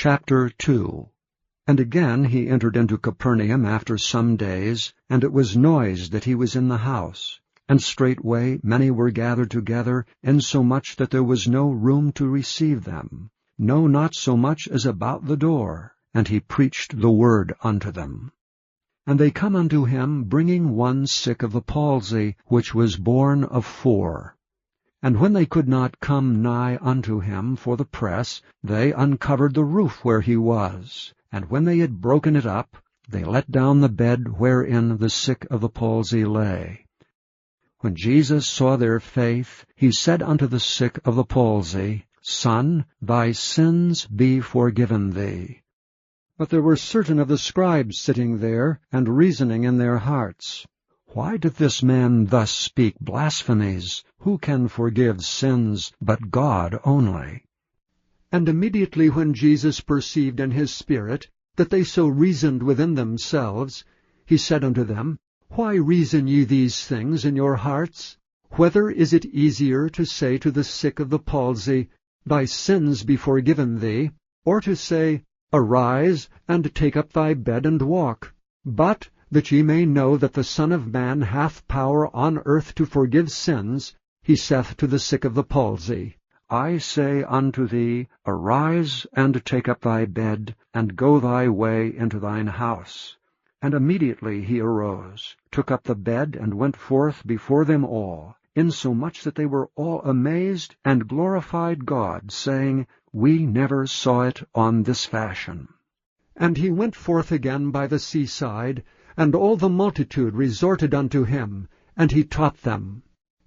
Chapter 2. And again he entered into Capernaum after some days, and it was noised that he was in the house. And straightway many were gathered together, insomuch that there was no room to receive them, no, not so much as about the door. And he preached the word unto them. And they come unto him, bringing one sick of the palsy, which was borne of 4. And when they could not come nigh unto him for the press, they uncovered the roof where he was. And when they had broken it up, they let down the bed wherein the sick of the palsy lay. When Jesus saw their faith, he said unto the sick of the palsy, Son, thy sins be forgiven thee. But there were certain of the scribes sitting there, and reasoning in their hearts, Why doth this man thus speak blasphemies? Who can forgive sins but God only? And immediately when Jesus perceived in his spirit that they so reasoned within themselves, he said unto them, Why reason ye these things in your hearts? Whether is it easier to say to the sick of the palsy, Thy sins be forgiven thee, or to say, Arise, and take up thy bed and walk? But that ye may know that the Son of Man hath power on earth to forgive sins, he saith to the sick of the palsy, I say unto thee, Arise, and take up thy bed, and go thy way into thine house. And immediately he arose, took up the bed, and went forth before them all, insomuch that they were all amazed, and glorified God, saying, We never saw it on this fashion. And he went forth again by the seaside, and all the multitude resorted unto him, and he taught them.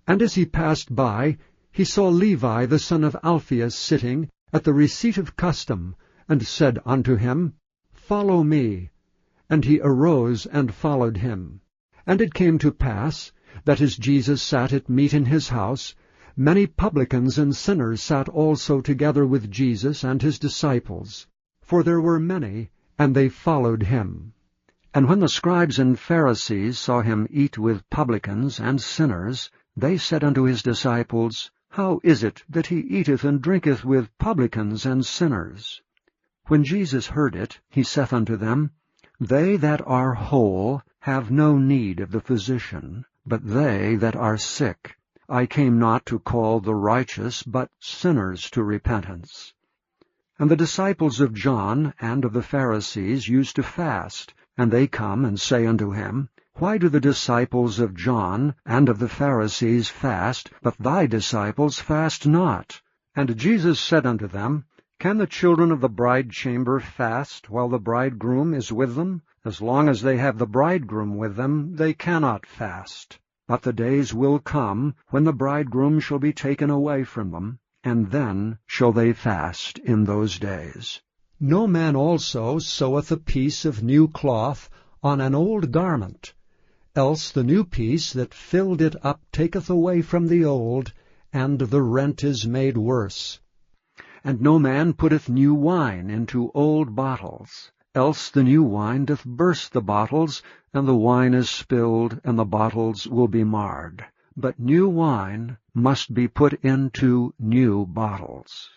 And as he passed by, he saw Levi the son of Alphaeus sitting at the receipt of custom, and said unto him, Follow me. And he arose and followed him. And it came to pass, that as Jesus sat at meat in his house, many publicans and sinners sat also together with Jesus and his disciples. For there were many, and they followed him. And when the scribes and Pharisees saw him eat with publicans and sinners, they said unto his disciples, How is it that he eateth and drinketh with publicans and sinners? When Jesus heard it, he saith unto them, They that are whole have no need of the physician, but they that are sick. I came not to call the righteous, but sinners to repentance. And the disciples of John and of the Pharisees used to fast, and they come and say unto him, Why do the disciples of John and of the Pharisees fast, but thy disciples fast not? And Jesus said unto them, Can the children of the bridechamber fast while the bridegroom is with them? As long as they have the bridegroom with them, they cannot fast. But the days will come, when the bridegroom shall be taken away from them, and then shall they fast in those days. No man also seweth a piece of new cloth on an old garment, else the new piece that filled it up taketh away from the old, and the rent is made worse. And no man putteth new wine into old bottles, else the new wine doth burst the bottles, and the wine is spilled, and the bottles will be marred. But new wine must be put into new bottles.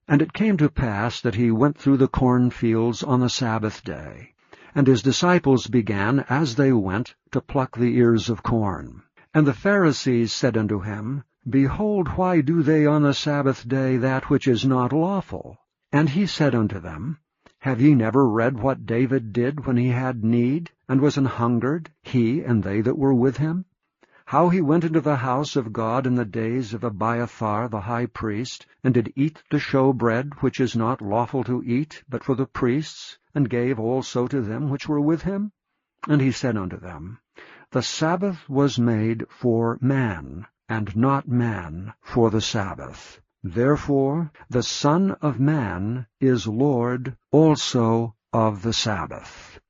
And it came to pass that he went through the cornfields on the Sabbath day, and his disciples began, as they went, to pluck the ears of corn. And the Pharisees said unto him, Behold, why do they on the Sabbath day that which is not lawful? And he said unto them, Have ye never read what David did when he had need, and was an hungered, he and they that were with him? How he went into the house of God in the days of Abiathar the high priest, and did eat the showbread which is not lawful to eat, but for the priests, and gave also to them which were with him? And he said unto them, The Sabbath was made for man, and not man for the Sabbath. Therefore the Son of Man is Lord also of the Sabbath.